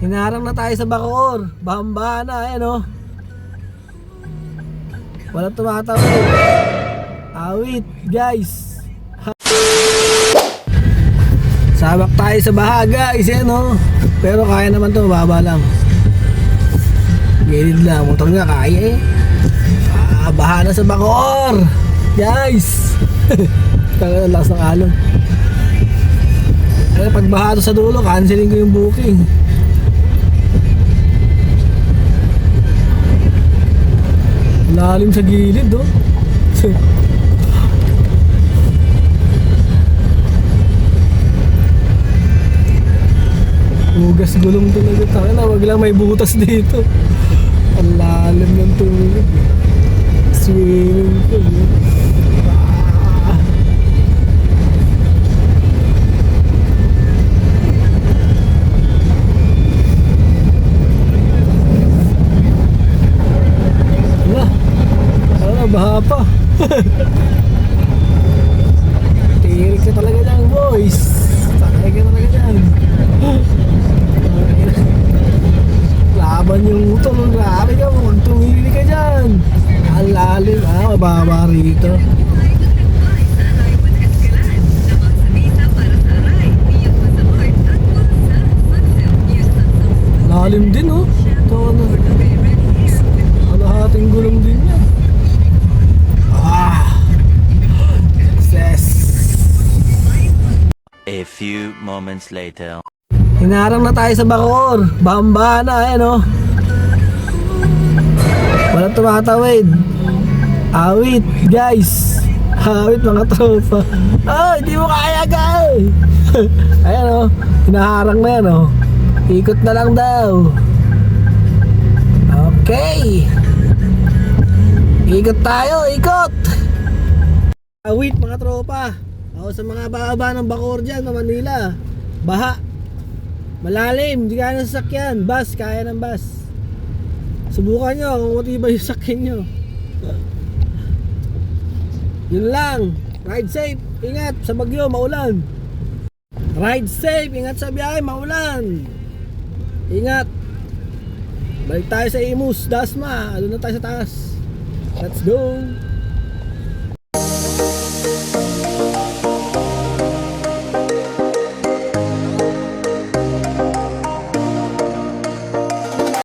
Hinarang na tayo sa Bacoor. Bahang-baha na, ayan o. Walang tumatawid. Awit, guys. Sabak tayo sa baha, guys, ayan o. Pero kaya naman to, baba lang. Gilid lang, motor nga kaya eh. Baha na sa Bacoor, guys. Talagang lakas ng alon. Kaya pag baha to sa dulo, cancelin ko yung booking. Lalim sa gilid, oh. Hugas gulong talaga tayo na, wag lang may butas dito. Ang lalim ng tubig. Swimming pool. Baha pa. Tirik ka talaga dyan, boys. Sakay ka talaga dyan. Laban yung utol. Grabe ka, huwag tumili ka dyan. Ang lalim, mababa rito. Lalim din, oh. Ito, kalahating gulong din yan. A few moments later. Hinarang na tayo sa Bacoor. Bahang-baha na, ayan o. Walang tumatawid. Awit, guys. Awit, mga tropa. Oh, hindi mo kaya, guys. Ayan o. Hinaharang na yan o. Ikot na lang daw. Okay. Ikot tayo, ikot. Awit, mga tropa. Sa mga baba ng Bacoor dyan, sa Manila. Baha. Malalim, hindi kaya ng sasakyan. Bus, kaya ng bus. Subukan nyo kung matibay yung sakyan nyo. Yun lang. Ride safe, ingat sa bagyo, maulan. Ride safe, ingat sa biyahe, maulan. Ingat. Balik tayo sa Imus, Dasma. Doon na tayo sa taas. Let's go.